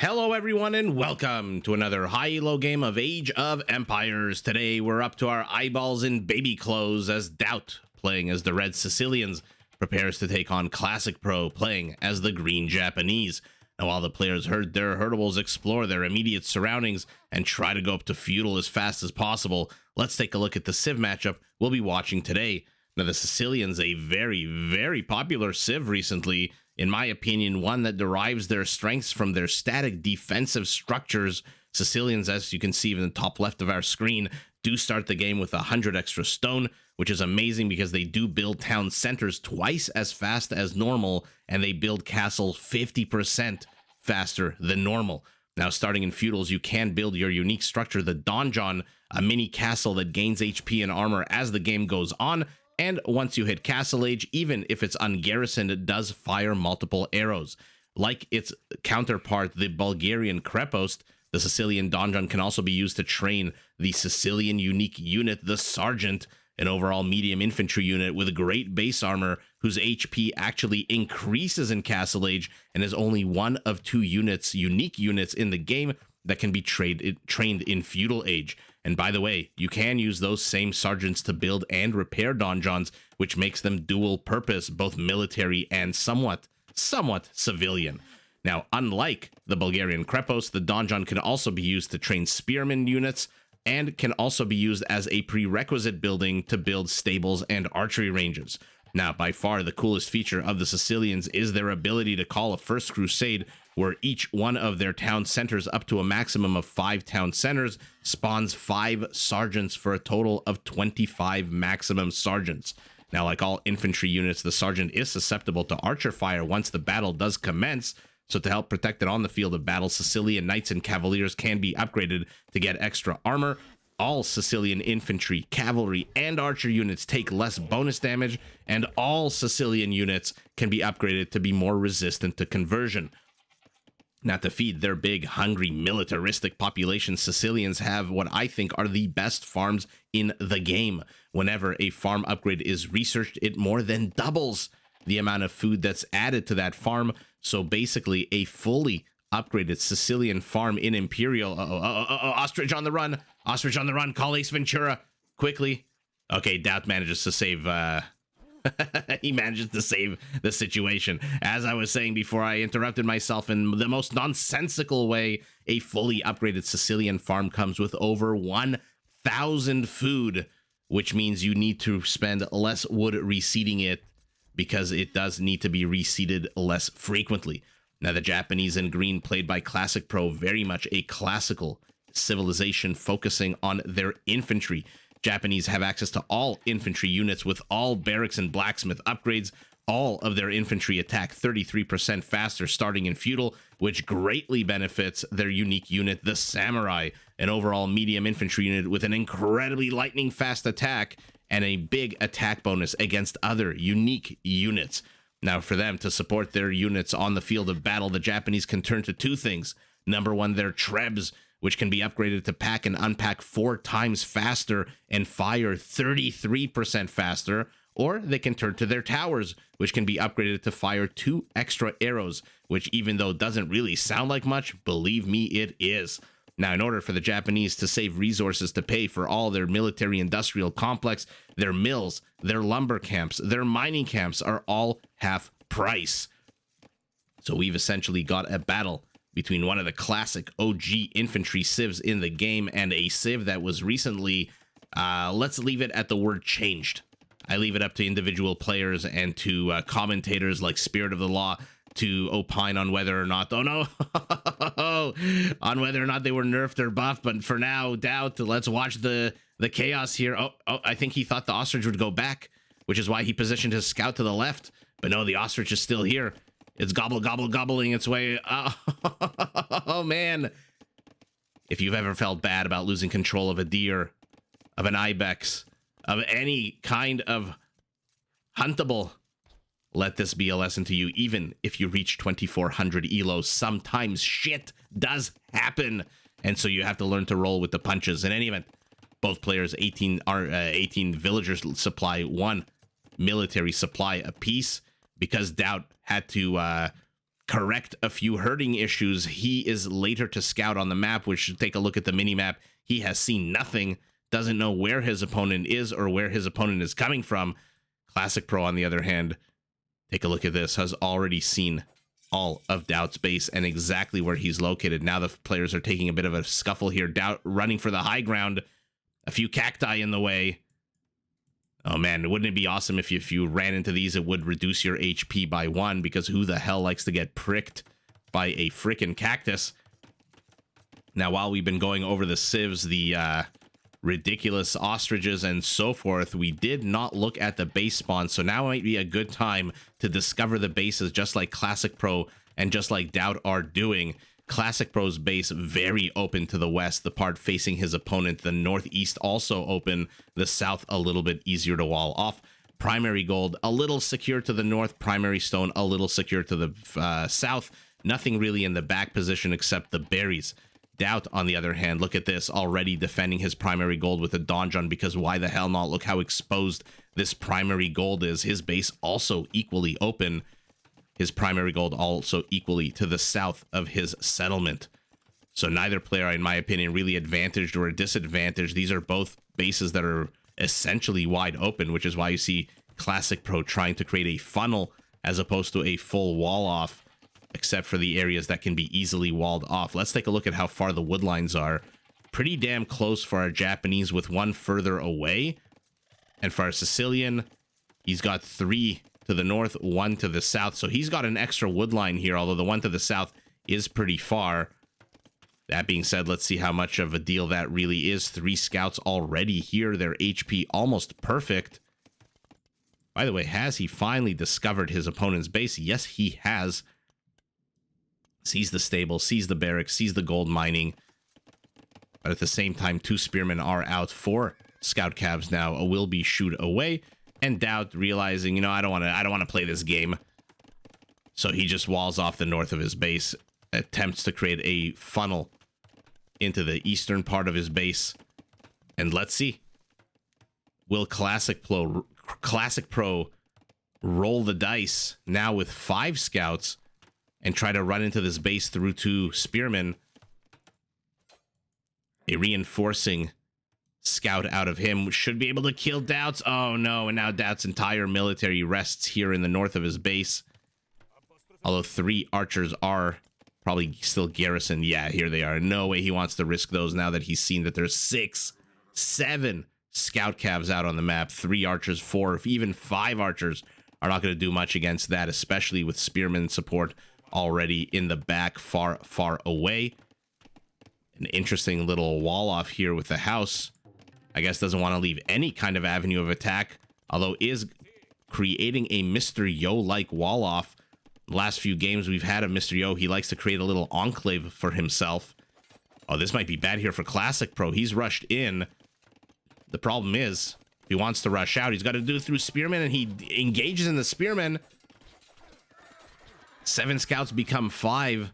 Hello everyone and welcome to another high elo game of Age of Empires. Today we're up to our eyeballs in baby clothes as GL.DauT, playing as the red Sicilians, prepares to take on classicpro, playing as the green Japanese. Now while the players herd their herdables, explore their immediate surroundings, and try to go up to feudal as fast as possible, let's take a look at the civ matchup we'll be watching today. Now the Sicilians, a very popular civ recently, in my opinion, one that derives their strengths from their static defensive structures. Sicilians, as you can see in the top left of our screen, do start the game with 100 extra stone, which is amazing because they do build town centers twice as fast as normal, and they build castles 50% faster than normal. Now, starting in feudals, you can build your unique structure, the donjon, a mini castle that gains HP and armor as the game goes on. And once you hit Castle Age, even if it's ungarrisoned, it does fire multiple arrows. Like its counterpart, the Bulgarian Krepost, the Sicilian donjon can also be used to train the Sicilian unique unit, the Sergeant, an overall medium infantry unit with great base armor, whose HP actually increases in Castle Age and is only one of two unique units in the game that can be trained in Feudal Age. And by the way, you can use those same sergeants to build and repair donjons, which makes them dual purpose, both military and somewhat civilian. Now, unlike the Bulgarian Krepost, the donjon can also be used to train spearmen units and can also be used as a prerequisite building to build stables and archery ranges. Now, by far the coolest feature of the Sicilians is their ability to call a First Crusade, where each one of their town centers, up to a maximum of 5 town centers, spawns 5 sergeants for a total of 25 maximum sergeants. Now, like all infantry units, the sergeant is susceptible to archer fire once the battle does commence, so to help protect it on the field of battle, Sicilian knights and cavaliers can be upgraded to get extra armor. All Sicilian infantry, cavalry, and archer units take less bonus damage, and all Sicilian units can be upgraded to be more resistant to conversion. Now, to feed their big, hungry, militaristic population, Sicilians have what I think are the best farms in the game. Whenever a farm upgrade is researched, it more than doubles the amount of food that's added to that farm. So basically, a fully upgraded Sicilian farm in Imperial... ostrich on the run! Ostrich on the run! Call Ace Ventura! Quickly! Okay, GL.DauT manages to save... he manages to save the situation. As I was saying before I interrupted myself, in the most nonsensical way, a fully upgraded Sicilian farm comes with over 1,000 food, which means you need to spend less wood reseeding it, because it does need to be reseeded less frequently. Now, the Japanese in green, played by classicpro, very much a classical civilization focusing on their infantry. Japanese have access to all infantry units with all barracks and blacksmith upgrades. All of their infantry attack 33% faster starting in feudal, which greatly benefits their unique unit, the samurai, an overall medium infantry unit with an incredibly lightning fast attack and a big attack bonus against other unique units. Now, for them to support their units on the field of battle, the Japanese can turn to two things. Number one, their trebs, which can be upgraded to pack and unpack 4 times faster and fire 33% faster, or they can turn to their towers, which can be upgraded to fire 2 extra arrows, which, even though doesn't really sound like much, believe me, it is. Now, in order for the Japanese to save resources to pay for all their military-industrial complex, their mills, their lumber camps, their mining camps are all half price. So we've essentially got a battle between one of the classic OG infantry civs in the game and a civ that was recently, let's leave it at the word changed. I leave it up to individual players and to commentators like Spirit of the Law to opine on whether or not, on whether or not they were nerfed or buffed. But for now, GL.DauT, let's watch the chaos here. Oh, I think he thought the ostrich would go back, which is why he positioned his scout to the left. But no, the ostrich is still here. It's gobbling its way. Oh, man. If you've ever felt bad about losing control of a deer, of an ibex, of any kind of huntable, let this be a lesson to you. Even if you reach 2,400 Elos, sometimes shit does happen. And so you have to learn to roll with the punches. In any event, both players 18 villagers supply 1 military supply apiece, because GL.DauT had to correct a few herding issues. He is later to scout on the map, which, take a look at the mini map, he has seen nothing, doesn't know where his opponent is or where his opponent is coming from. Classic Pro, on the other hand, take a look at this, has already seen all of DauT's base and exactly where he's located. Now the players are taking a bit of a scuffle here. DauT running for the high ground, a few cacti in the way. Oh man, wouldn't it be awesome if you ran into these? It would reduce your HP by 1, because who the hell likes to get pricked by a freaking cactus? Now, while we've been going over the civs, the ridiculous ostriches and so forth, we did not look at the base spawn, so now might be a good time to discover the bases, just like Classic Pro and just like DauT are doing. Classic Pro's base very open to the west, the part facing his opponent. The northeast also open, the south a little bit easier to wall off. Primary gold a little secure to the north, primary stone a little secure to the south. Nothing really in the back position except the berries. DauT, on the other hand, look at this, already defending his primary gold with a donjon, because why the hell not? Look how exposed this primary gold is. His base also equally open. His primary gold also equally to the south of his settlement. So neither player, in my opinion, really advantaged or disadvantaged. These are both bases that are essentially wide open, which is why you see Classic Pro trying to create a funnel as opposed to a full wall off, except for the areas that can be easily walled off. Let's take a look at how far the wood lines are. Pretty damn close for our Japanese, with one further away. And for our Sicilian, he's got 3 to the north, 1 to the south. So he's got an extra wood line here, although the one to the south is pretty far. That being said, let's see how much of a deal that really is. 3 scouts already here, their HP almost perfect. By the way, has he finally discovered his opponent's base? Yes, he has. Sees the stable, sees the barracks, sees the gold mining. But at the same time, 2 spearmen are out. 4 scout cabs now will be shoot away. And DauT realizing, you know, I don't want to play this game. So he just walls off the north of his base, attempts to create a funnel into the eastern part of his base. And let's see. Will Classic Pro roll the dice now with 5 scouts and try to run into this base through 2 spearmen? A reinforcing scout out of him should be able to kill DauT's. Oh no, and now DauT's entire military rests here in the north of his base. Although 3 archers are probably still garrisoned. Yeah, here they are. No way he wants to risk those now that he's seen that there's 6, 7 scout cavs out on the map. 3 archers, 4, even 5 archers are not going to do much against that, especially with spearman support already in the back, far, far away. An interesting little wall off here with the house. I guess doesn't want to leave any kind of avenue of attack, although is creating a Mr. Yo-like wall off. Last few games we've had of Mr. Yo, he likes to create a little enclave for himself. Oh, this might be bad here for Classic Pro. He's rushed in. The problem is, if he wants to rush out, he's got to do it through spearmen, and he engages in the spearmen. 7 scouts become 5.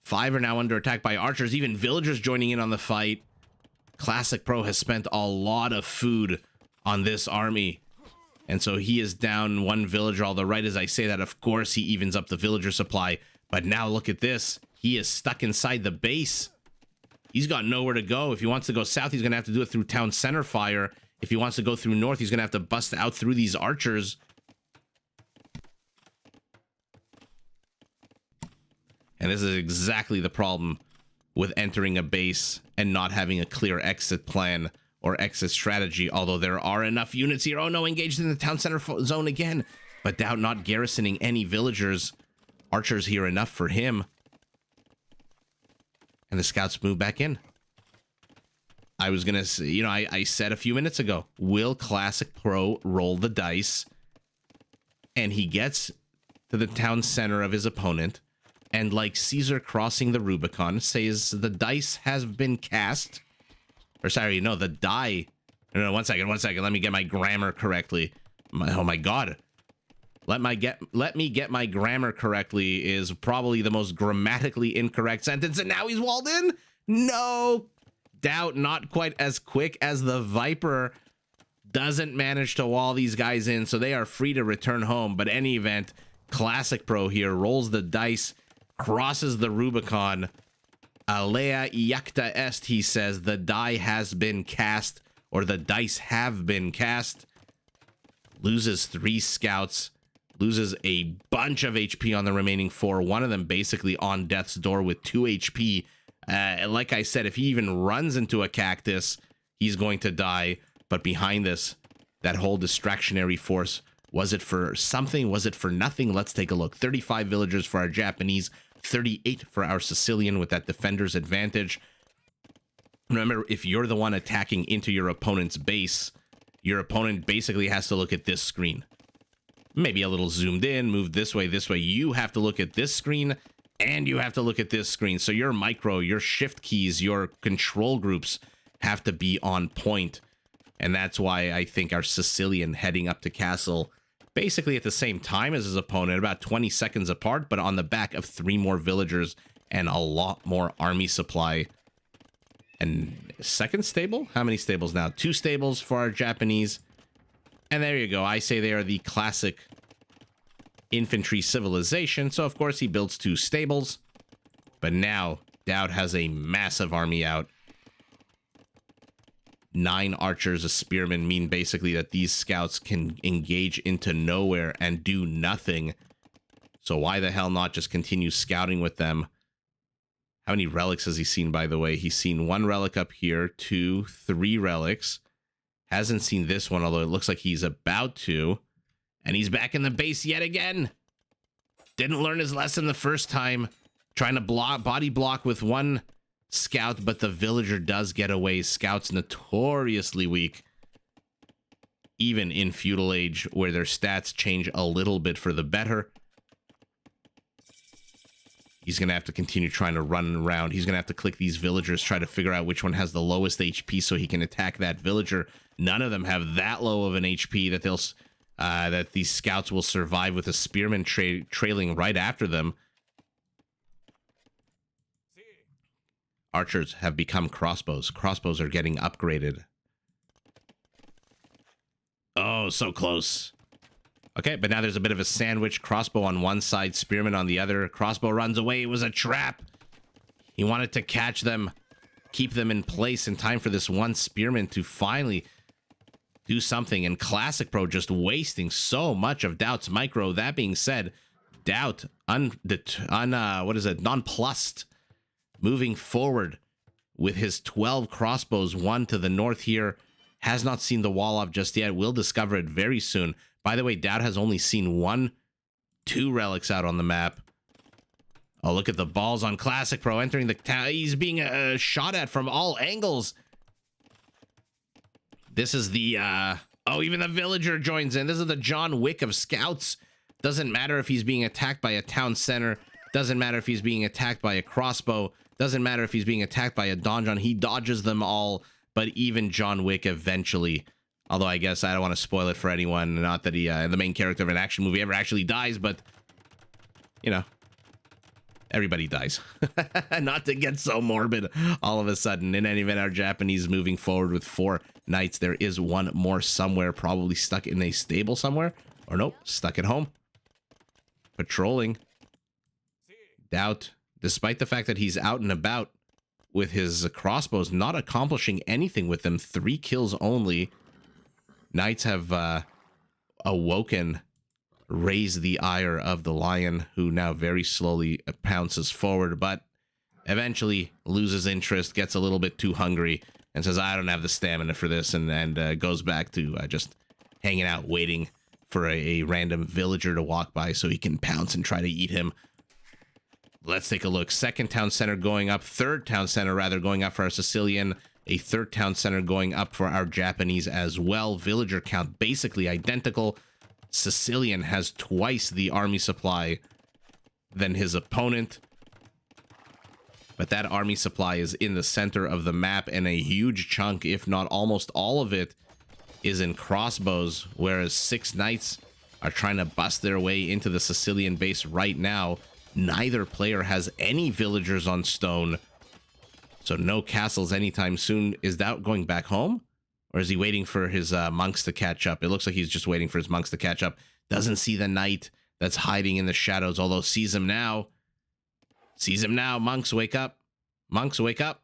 5 are now under attack by archers, even villagers joining in on the fight. Classic Pro has spent a lot of food on this army, and so he is down 1 villager. Although right as I say that, of course, he evens up the villager supply. But now look at this. He is stuck inside the base. He's got nowhere to go. If he wants to go south, he's going to have to do it through town center fire. If he wants to go through north, he's going to have to bust out through these archers. And this is exactly the problem with entering a base and not having a clear exit plan or exit strategy, although there are enough units here. Oh no, engaged in the town center zone again, but DauT not garrisoning any villagers. Archers here enough for him. And the scouts move back in. I was gonna say, you know, I said a few minutes ago, will Classic Pro roll the dice? And he gets to the town center of his opponent, and like Caesar crossing the Rubicon, says the dice has been cast. Or sorry, no, the die. No, one second. Let me get my grammar correctly. Oh my God. Let me get my grammar correctly is probably the most grammatically incorrect sentence, and now he's walled in? No. DauT not quite as quick as the Viper, doesn't manage to wall these guys in, so they are free to return home. But any event, Classic Pro here rolls the dice, crosses the Rubicon. Alea iacta est, he says. The die has been cast, or the dice have been cast. Loses 3 scouts, loses a bunch of HP on the remaining 4. One of them basically on death's door with 2 HP. Like I said, if he even runs into a cactus, he's going to die. But behind this, that whole distractionary force, was it for something? Was it for nothing? Let's take a look. 35 villagers for our Japanese, 38 for our Sicilian with that defender's advantage. Remember, if you're the one attacking into your opponent's base, your opponent basically has to look at this screen. Maybe a little zoomed in, move this way, this way. You have to look at this screen, and you have to look at this screen. So your micro, your shift keys, your control groups have to be on point. And that's why I think our Sicilian heading up to castle basically at the same time as his opponent, about 20 seconds apart, but on the back of 3 more villagers and a lot more army supply. And second stable? How many stables now? 2 stables for our Japanese. And there you go. I say they are the classic infantry civilization. So, of course, he builds 2 stables. But now, DauT has a massive army out. 9 archers, a spearman mean basically that these scouts can engage into nowhere and do nothing. So why the hell not just continue scouting with them? How many relics has he seen, by the way? He's seen 1 relic up here, 2, 3 relics. Hasn't seen this one, although it looks like he's about to. And he's back in the base yet again. Didn't learn his lesson the first time. Trying to body block with 1 scout, but the villager does get away. Scouts notoriously weak, even in Feudal Age, where their stats change a little bit for the better. He's going to have to continue trying to run around. He's going to have to click these villagers, try to figure out which one has the lowest HP so he can attack that villager. None of them have that low of an HP that they'll that these scouts will survive with a spearman trailing right after them. Archers have become crossbows. Crossbows are getting upgraded. Oh, so close. Okay, but now there's a bit of a sandwich. Crossbow on one side, spearman on the other. Crossbow runs away. It was a trap. He wanted to catch them, keep them in place in time for this one spearman to finally do something. And Classic Pro just wasting so much of DauT's micro. That being said, DauT, nonplussed, moving forward with his 12 crossbows, 1 to the north here. Has not seen the wall up just yet. We'll discover it very soon. By the way, DauT has only seen 2 relics out on the map. Oh, look at the balls on Classic Pro entering the town. He's being shot at from all angles. This is the... oh, even the villager joins in. This is the John Wick of scouts. Doesn't matter if he's being attacked by a town center. Doesn't matter if he's being attacked by a crossbow. Doesn't matter if he's being attacked by a donjon. He dodges them all. But even John Wick eventually, although I guess I don't want to spoil it for anyone, not that he, the main character of an action movie ever actually dies, but, you know, everybody dies. Not to get so morbid all of a sudden. In any event, our Japanese moving forward with 4 knights. There is 1 more somewhere, probably stuck in a stable somewhere. Or nope, stuck at home. Patrolling. DauT, despite the fact that he's out and about with his crossbows, not accomplishing anything with them. 3 kills only. Knights have awoken, raised the ire of the lion, who now very slowly pounces forward, but eventually loses interest, gets a little bit too hungry, and says, I don't have the stamina for this, and goes back to just hanging out, waiting for a random villager to walk by so he can pounce and try to eat him. Let's take a look. 2nd town center going up. 3rd town center, rather, going up for our Sicilian. A 3rd town center going up for our Japanese as well. Villager count basically identical. Sicilian has twice the army supply than his opponent. But that army supply is in the center of the map, and a huge chunk, if not almost all of it, is in crossbows, whereas 6 knights are trying to bust their way into the Sicilian base right now. Neither player has any villagers on stone, so no castles anytime soon. Is DauT going back home, or is he waiting for his monks to catch up? It looks like he's just waiting for his monks to catch up. Doesn't see the knight, that's hiding in the shadows, although sees him now. Sees him now. Monks, wake up. Monks, wake up.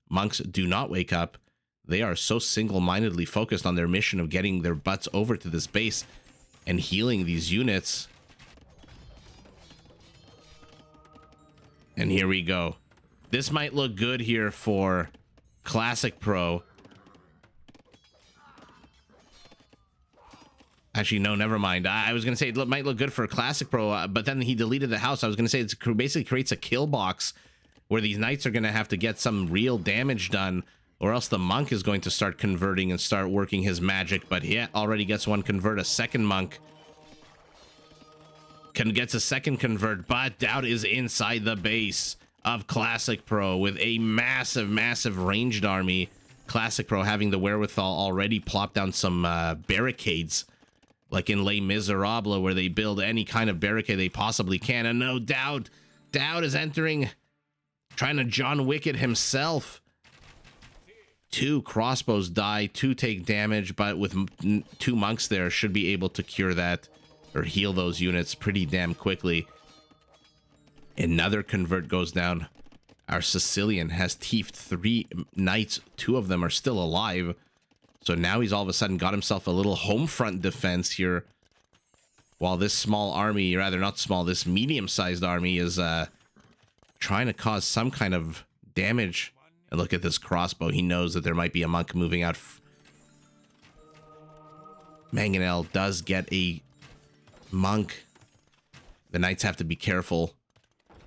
Monks do not wake up. They are so single-mindedly focused on their mission of getting their butts over to this base and healing these units. And here we go. This might look good here for Classic Pro. Actually, no, never mind. I was going to say it might look good for Classic Pro, but then he deleted the house. I was going to say it basically creates a kill box where these knights are going to have to get some real damage done, or else the monk is going to start converting and start working his magic. But he already gets one convert. A second monk gets a second convert, but DauT is inside the base of Classic Pro with a massive, massive ranged army. Classic Pro having the wherewithal already plop down some barricades, like in Les Miserables, where they build any kind of barricade they possibly can. And no, DauT is entering, trying to John Wick it himself. 2 crossbows die, 2 take damage, but with 2 monks there, should be able to cure that or heal those units pretty damn quickly. Another convert goes down. Our Sicilian has thiefed 3 knights. 2 of them are still alive. So now he's all of a sudden got himself a little home front defense here. While this small army, rather not small, this medium-sized army is trying to cause some kind of damage. And look at this crossbow. He knows that there might be a monk moving out. Mangonel does get a monk. The knights have to be careful.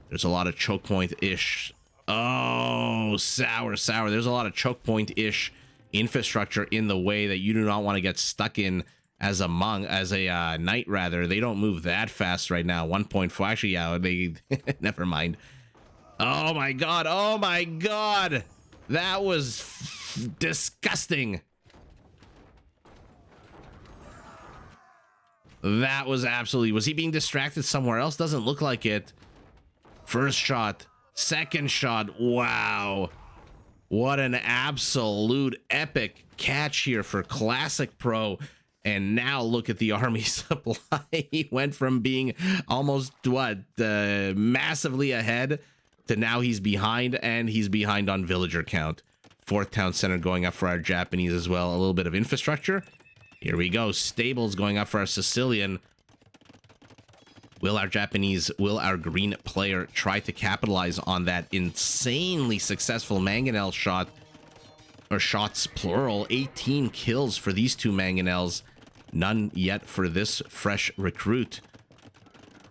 There's a lot of choke point-ish. Oh, sour. There's a lot of choke point-ish infrastructure in the way that you do not want to get stuck in as a monk, as a knight rather. They don't move that fast right now. 1.4. Actually, yeah, they never mind. Oh my god. That was disgusting. That was absolutely... Was he being distracted somewhere else? Doesn't look like it. First shot, second shot. Wow. What an absolute epic catch here for Classic Pro. And now look at the army supply. He went from being almost, massively ahead to now he's behind, and he's behind on villager count. 4th town center going up for our Japanese as well. A little bit of infrastructure. Here we go. Stables going up for our Sicilian. Will our green player try to capitalize on that insanely successful Mangonel shot, or shots plural? 18 kills for these 2 Mangonels. None yet for this fresh recruit.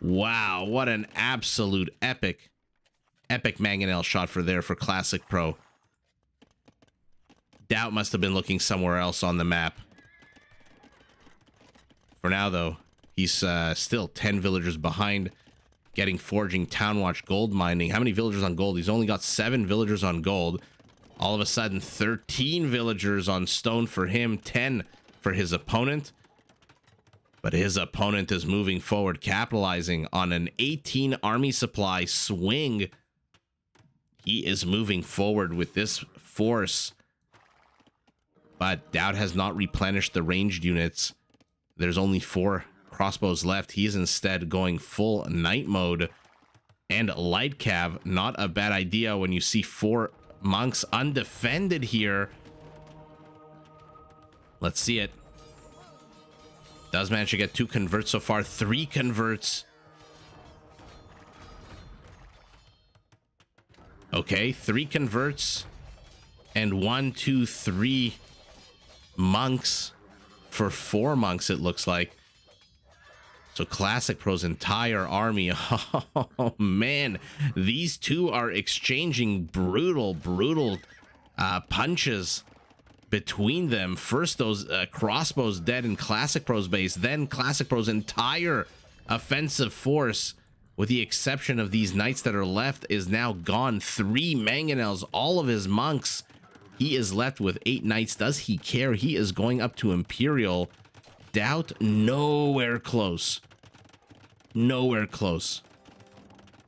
Wow, what an absolute epic Mangonel shot for Classic Pro. DauT must have been looking somewhere else on the map. For now, though, he's still 10 villagers behind, getting forging, town watch, gold mining. How many villagers on gold? He's only got 7 villagers on gold. All of a sudden, 13 villagers on stone for him, 10 for his opponent. But his opponent is moving forward, capitalizing on an 18 army supply swing. He is moving forward with this force. But DauT has not replenished the ranged units. There's only 4 crossbows left. He's instead going full knight mode and light cav. Not a bad idea when you see 4 monks undefended here. Let's see it. Does manage to get 2 converts so far. 3 converts. Okay, 3 converts and 1, 2, 3 monks for 4 monks, it looks like. So Classic Pro's entire army. Oh man, these 2 are exchanging brutal punches between them. First those crossbows dead in Classic Pro's base, then Classic Pro's entire offensive force, with the exception of these knights that are left, is now gone. 3 Mangonels, all of his monks. He is left with 8 knights. Does he care? He is going up to Imperial. DauT nowhere close. Nowhere close.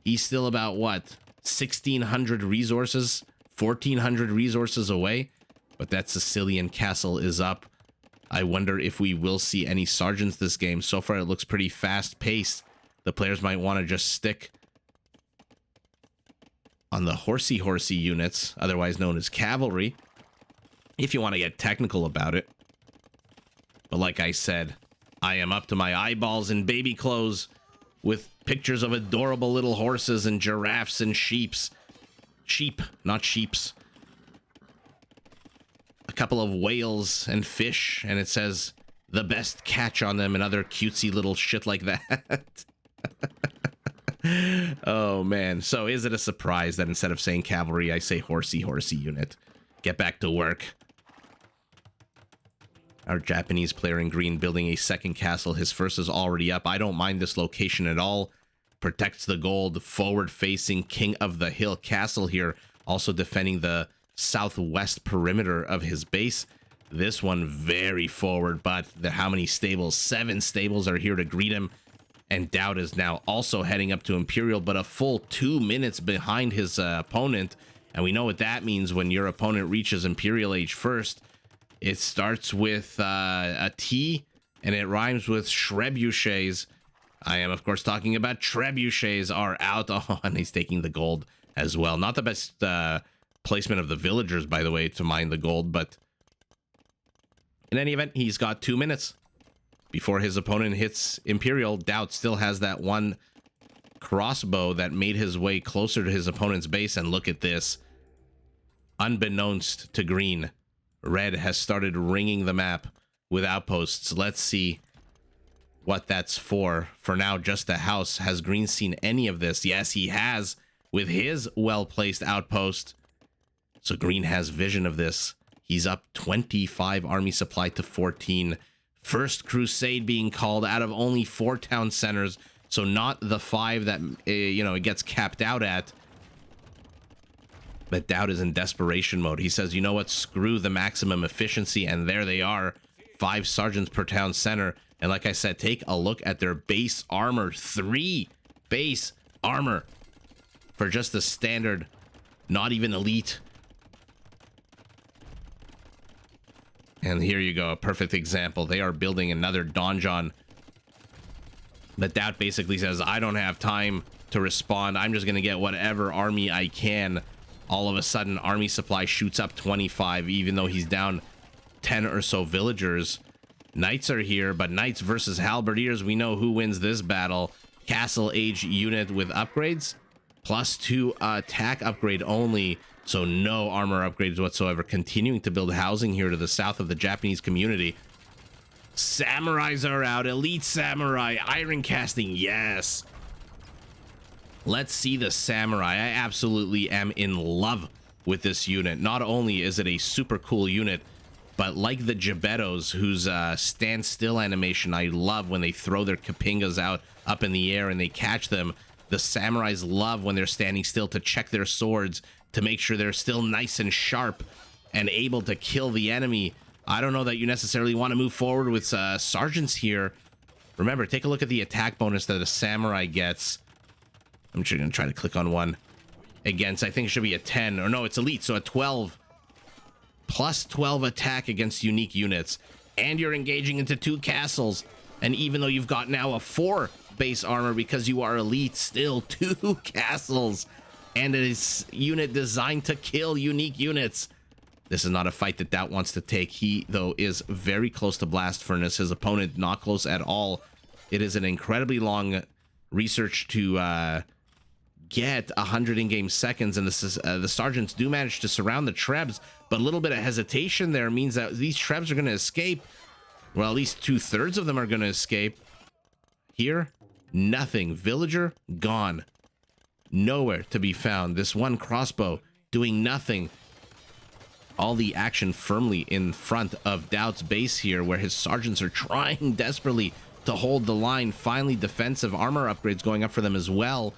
He's still about, what, 1,600 resources, 1,400 resources away. But that Sicilian castle is up. I wonder if we will see any sergeants this game. So far, it looks pretty fast-paced. The players might want to just stick on the horsey units, otherwise known as cavalry, if you want to get technical about it. But like I said, I am up to my eyeballs in baby clothes with pictures of adorable little horses and giraffes and sheeps. Sheep, not sheeps. A couple of whales and fish, and it says the best catch on them and other cutesy little shit like that. Oh man, so is it a surprise that instead of saying cavalry, I say horsey unit? Get back to work. Our Japanese player in green building a second castle. His first is already up. I don't mind this location at all. Protects the gold, forward-facing King of the Hill castle here. Also defending the southwest perimeter of his base. This one very forward, but how many stables? 7 stables are here to greet him. And DauT is now also heading up to Imperial, but a full 2 minutes behind his opponent. And we know what that means when your opponent reaches Imperial Age first. It starts with a T, and it rhymes with trebuchets. I am, of course, talking about trebuchets are out. Oh, and he's taking the gold as well. Not the best placement of the villagers, by the way, to mine the gold, but in any event, he's got 2 minutes before his opponent hits Imperial. DauT still has that one crossbow that made his way closer to his opponent's base, and look at this. Unbeknownst to green, red has started ringing the map with outposts. Let's see what that's for. For now, just a house. Has green seen any of this? Yes, he has, with his well-placed outpost. So green has vision of this. He's up 25 army supply to 14. First crusade being called out of only 4 town centers, so not the 5 that it gets capped out at. But DauT is in desperation mode. He says, you know what, screw the maximum efficiency, and there they are, 5 sergeants per town center. And like I said, take a look at their base armor. 3 base armor for just the standard, not even elite. And here you go, a perfect example. They are building another donjon. But DauT basically says, I don't have time to respond. I'm just going to get whatever army I can. All of a sudden, army supply shoots up 25, even though he's down 10 or so villagers. Knights are here, but knights versus halberdiers, we know who wins this battle. Castle Age unit with upgrades. +2 attack upgrade only. So no armor upgrades whatsoever. Continuing to build housing here to the south of the Japanese community. Samurais are out. Elite samurai. Iron casting. Yes. Let's see the samurai. I absolutely am in love with this unit. Not only is it a super cool unit, but like the Gebettos, whose stand still animation I love when they throw their kapingas out up in the air and they catch them. The samurais love when they're standing still to check their swords, to make sure they're still nice and sharp and able to kill the enemy. I don't know that you necessarily want to move forward with sergeants here. Remember, take a look at the attack bonus that a samurai gets. I'm just going to try to click on one. Against, I think it should be a 10. Or no, it's elite, so a 12. +12 attack against unique units. And you're engaging into 2 castles. And even though you've got now a 4 base armor because you are elite, still 2 castles. And it is unit designed to kill unique units. This is not a fight that DauT wants to take. He, though, is very close to Blast Furnace. His opponent, not close at all. It is an incredibly long research to get 100 in-game seconds. And the sergeants do manage to surround the Trebs. But a little bit of hesitation there means that these Trebs are going to escape. Well, at least 2/3 of them are going to escape. Here, nothing. Villager, gone. Nowhere to be found. This one crossbow doing nothing. All the action firmly in front of DauT's base here, where his sergeants are trying desperately to hold the line. Finally, defensive armor upgrades going up for them as well.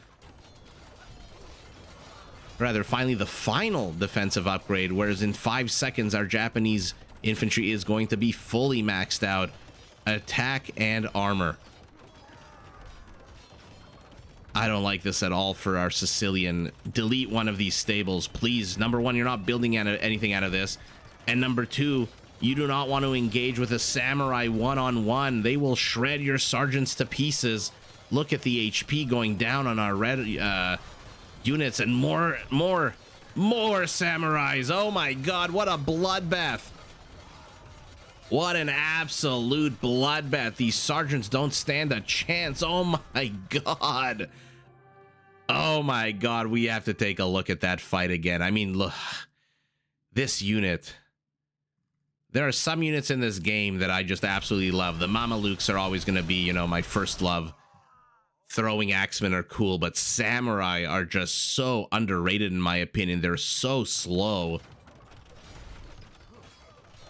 Rather, finally, the final defensive upgrade, whereas in 5 seconds, our Japanese infantry is going to be fully maxed out. Attack and armor. I don't like this at all for our Sicilian. Delete one of these stables, please. Number 1, you're not building anything out of this. And number 2, You do not want to engage with a samurai one-on-one. They will shred your sergeants to pieces. Look at the HP going down on our red units, and more samurais. Oh my god, what a bloodbath. What an absolute bloodbath. These sergeants don't stand a chance. Oh my god. Oh my god, we have to take a look at that fight again. I mean, look, this unit. There are some units in this game that I just absolutely love. The Mamelukes are always going to be, you know, my first love. Throwing axemen are cool, but samurai are just so underrated in my opinion. They're so slow.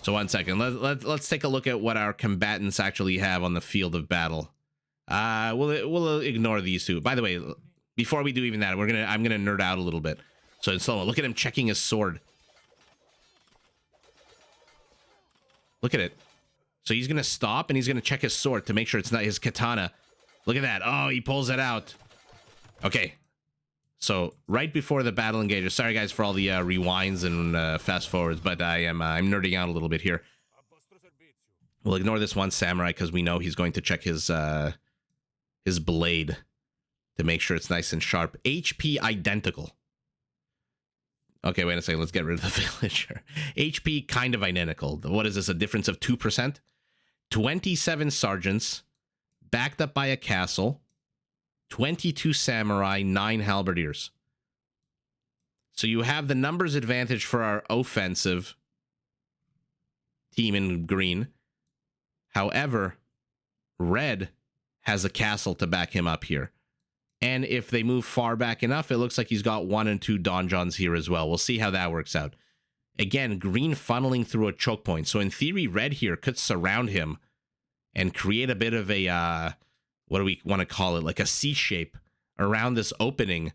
So 1 second. Let's take a look at what our combatants actually have on the field of battle. We'll ignore these two. By the way, before we do even that, I'm gonna nerd out a little bit. So in slow-mo, look at him checking his sword. Look at it. So he's gonna stop and he's gonna check his sword to make sure it's not his katana. Look at that. Oh, he pulls it out. Okay. So right before the battle engages. Sorry guys for all the rewinds and fast forwards, but I'm nerding out a little bit here. We'll ignore this one samurai because we know he's going to check his blade to make sure it's nice and sharp. HP identical. Okay, wait a second. Let's get rid of the villager. HP kind of identical. What is this? A difference of 2%? 27 sergeants, backed up by a castle. 22 samurai, 9 halberdiers. So you have the numbers advantage for our offensive team in green. However, red has a castle to back him up here. And if they move far back enough, it looks like he's got 1 and 2 donjons here as well. We'll see how that works out. Again, green funneling through a choke point. So in theory, red here could surround him and create a bit of a... what do we want to call it? Like a C shape around this opening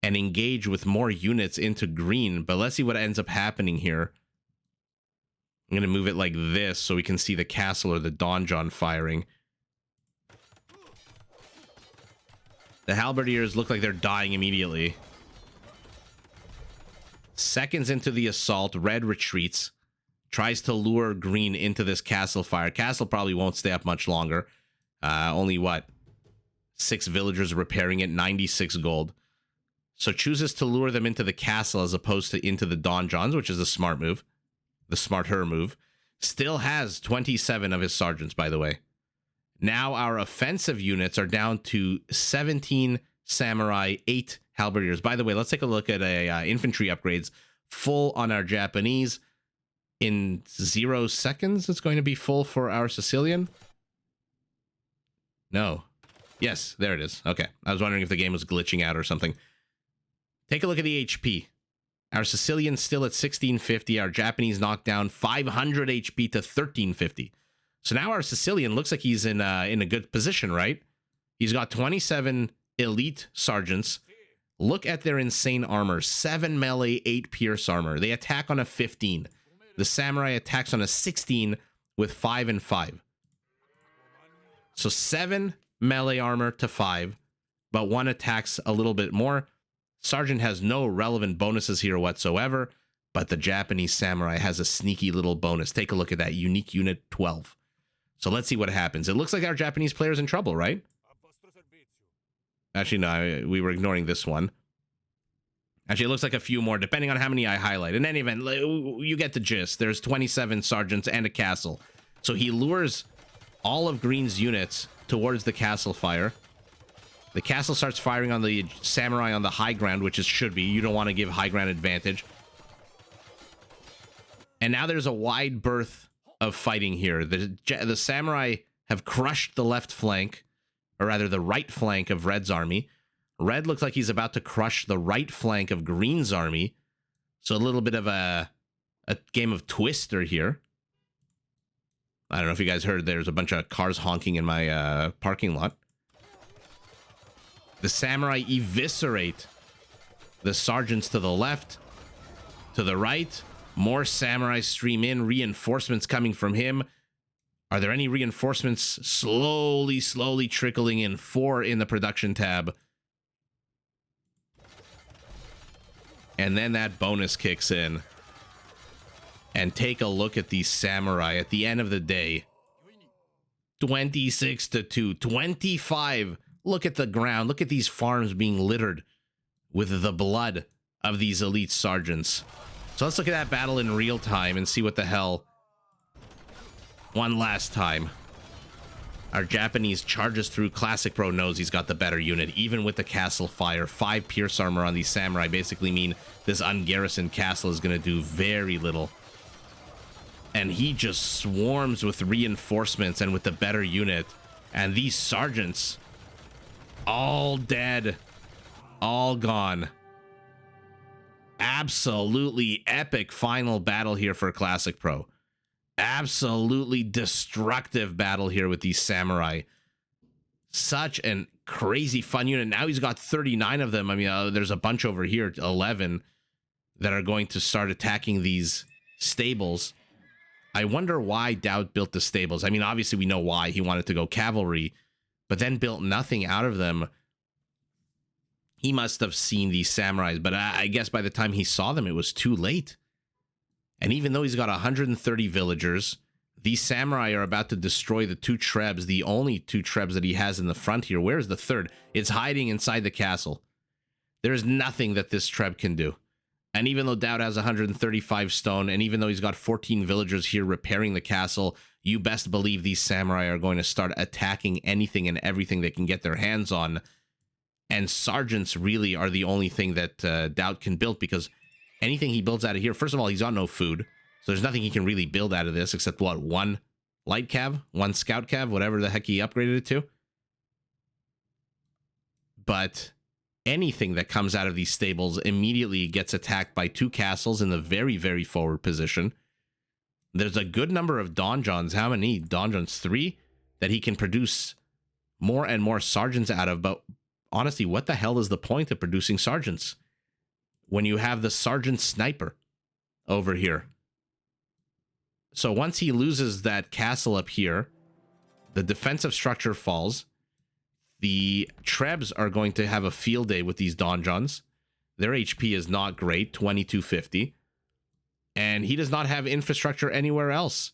and engage with more units into green. But let's see what ends up happening here. I'm going to move it like this so we can see the castle or the donjon firing. The halberdiers look like they're dying immediately. Seconds into the assault, red retreats. Tries to lure green into this castle fire. Castle probably won't stay up much longer. Only what? 6 villagers repairing it, 96 gold. So chooses to lure them into the castle as opposed to into the donjons, which is a smart move. The smarter move. Still has 27 of his sergeants, by the way. Now our offensive units are down to 17 samurai, 8 halberdiers. By the way, let's take a look at infantry upgrades. Full on our Japanese. In 0 seconds, it's going to be full for our Sicilian. No. Yes, there it is. Okay. I was wondering if the game was glitching out or something. Take a look at the HP. Our Sicilian's still at 1650. Our Japanese knocked down 500 HP to 1350. So now our Sicilian looks like he's in a good position, right? He's got 27 elite sergeants. Look at their insane armor. 7 melee, 8 pierce armor. They attack on a 15. The samurai attacks on a 16 with 5 and 5. So 7 melee armor to 5, but 1 attacks a little bit more. Sergeant has no relevant bonuses here whatsoever, but the Japanese samurai has a sneaky little bonus. Take a look at that. Unique unit 12. So let's see what happens. It looks like our Japanese player's in trouble, right? Actually, no, we were ignoring this one. Actually, it looks like a few more, depending on how many I highlight. In any event, you get the gist. There's 27 sergeants and a castle. So he lures all of green's units towards the castle fire. The castle starts firing on the samurai on the high ground, which it should be. You don't want to give high ground advantage. And now there's a wide berth of fighting here. The samurai have crushed the left flank, or rather the right flank of red's army. Red looks like he's about to crush the right flank of green's army. So a little bit of a game of Twister here. I don't know if you guys heard, there's a bunch of cars honking in my parking lot. The samurai eviscerate the sergeants to the left, to the right. More samurai stream in, reinforcements coming from him. Are there any reinforcements? Slowly trickling in. 4 in the production tab. And then that bonus kicks in. And take a look at these samurai at the end of the day. 26 to 2, 25. Look at the ground. Look at these farms being littered with the blood of these elite sergeants. So let's look at that battle in real time and see what the hell. One last time. Our Japanese charges through. Classic Pro knows he's got the better unit, even with the castle fire. 5 pierce armor on these samurai basically mean this ungarrisoned castle is going to do very little. And he just swarms with reinforcements and with the better unit. And these sergeants, all dead, all gone. Absolutely epic final battle here for Classic Pro. Absolutely destructive battle here with these samurai. Such an crazy fun unit. Now he's got 39 of them. I mean, there's a bunch over here, 11, that are going to start attacking these stables. I wonder why DauT built the stables. I mean, obviously we know why. He wanted to go cavalry, but then built nothing out of them. He must have seen these samurais, but I guess by the time he saw them, it was too late. And even though he's got 130 villagers, these samurai are about to destroy the 2 trebs, the only 2 trebs that he has in the front here. Where's the third? It's hiding inside the castle. There's nothing that this treb can do. And even though DauT has 135 stone, and even though he's got 14 villagers here repairing the castle, you best believe these samurai are going to start attacking anything and everything they can get their hands on. And sergeants really are the only thing that DauT can build, because anything he builds out of here, first of all, he's got no food. So there's nothing he can really build out of this except, what, 1 light cav, 1 scout cav, whatever the heck he upgraded it to. But anything that comes out of these stables immediately gets attacked by 2 castles in the very, very forward position. There's a good number of donjons. How many? Donjons? 3 that he can produce more and more sergeants out of. But honestly, what the hell is the point of producing sergeants when you have the sergeant sniper over here? So once he loses that castle up here, the defensive structure falls. The trebs are going to have a field day with these donjons. Their HP is not great, 2250. And he does not have infrastructure anywhere else.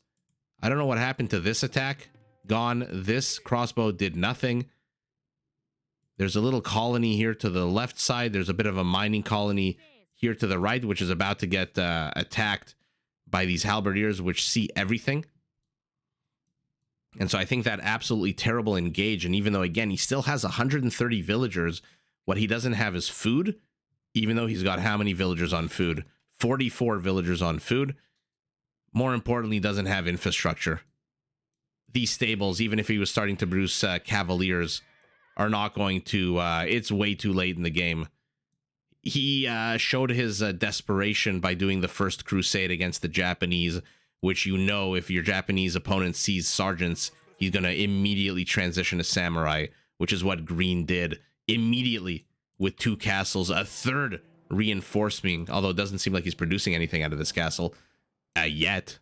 I don't know what happened to this attack. Gone. This crossbow did nothing. There's a little colony here to the left side. There's a bit of a mining colony here to the right, which is about to get attacked by these halberdiers, which see everything. And so I think that absolutely terrible engage. And even though, again, he still has 130 villagers, what he doesn't have is food, even though he's got how many villagers on food? 44 villagers on food. More importantly, doesn't have infrastructure. These stables, even if he was starting to produce cavaliers, are not going to... it's way too late in the game. He showed his desperation by doing the first crusade against the Japanese, which, you know, if your Japanese opponent sees sergeants, he's going to immediately transition to samurai, which is what Green did immediately with 2 castles, a third reinforcing, although it doesn't seem like he's producing anything out of this castle yet.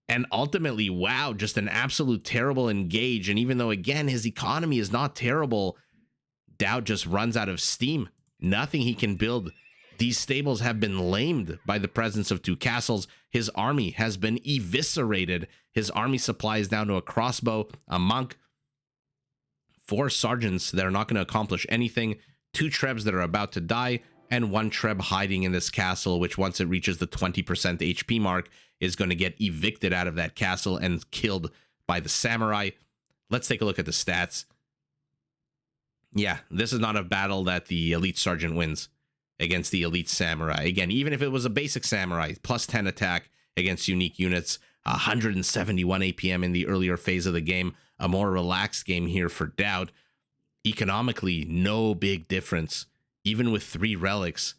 And ultimately, wow, just an absolute terrible engage. And even though, again, his economy is not terrible, DauT just runs out of steam. Nothing he can build. These stables have been lamed by the presence of 2 castles. His army has been eviscerated. His army supply is down to a crossbow, a monk, 4 sergeants that are not going to accomplish anything, 2 trebs that are about to die, and 1 treb hiding in this castle, which once it reaches the 20% HP mark, is going to get evicted out of that castle and killed by the samurai. Let's take a look at the stats. Yeah, this is not a battle that the elite sergeant wins against the elite samurai. Again, even if it was a basic samurai, plus 10 attack against unique units, 171 APM in the earlier phase of the game, a more relaxed game here for DauT. Economically, no big difference. Even with 3 relics,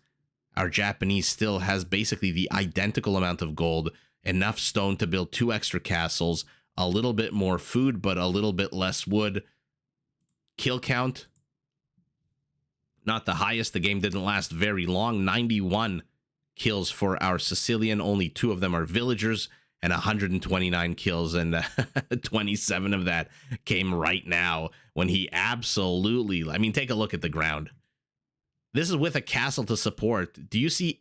our Japanese still has basically the identical amount of gold, enough stone to build 2 extra castles, a little bit more food, but a little bit less wood. Kill count, not the highest. The game didn't last very long. 91 kills for our Sicilian. Only 2 of them are villagers, and 129 kills, and 27 of that came right now when he absolutely... I mean, take a look at the ground. This is with a castle to support. Do you see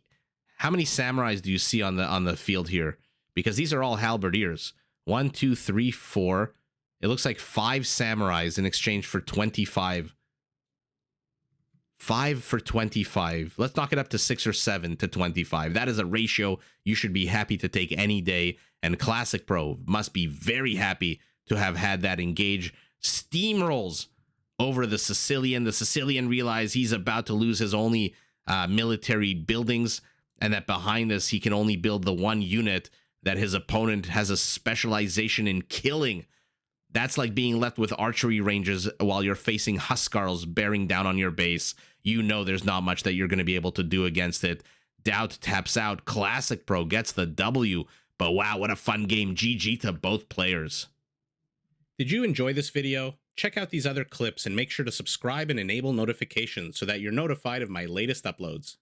How many samurais do you see on the field here? Because these are all halberdiers. 1, 2, 3, 4. It looks like 5 samurais in exchange for 25. 5 for 25. Let's knock it up to 6 or 7 to 25. That is a ratio you should be happy to take any day. And Classic Pro must be very happy to have had that engage. Steamrolls over the Sicilian. The Sicilian realizes he's about to lose his only military buildings, and that behind this he can only build the one unit that his opponent has a specialization in killing. That's like being left with archery ranges while you're facing Huskarls bearing down on your base. You know there's not much that you're going to be able to do against it. DauT taps out. Classic Pro gets the W. But wow, what a fun game. GG to both players. Did you enjoy this video? Check out these other clips and make sure to subscribe and enable notifications so that you're notified of my latest uploads.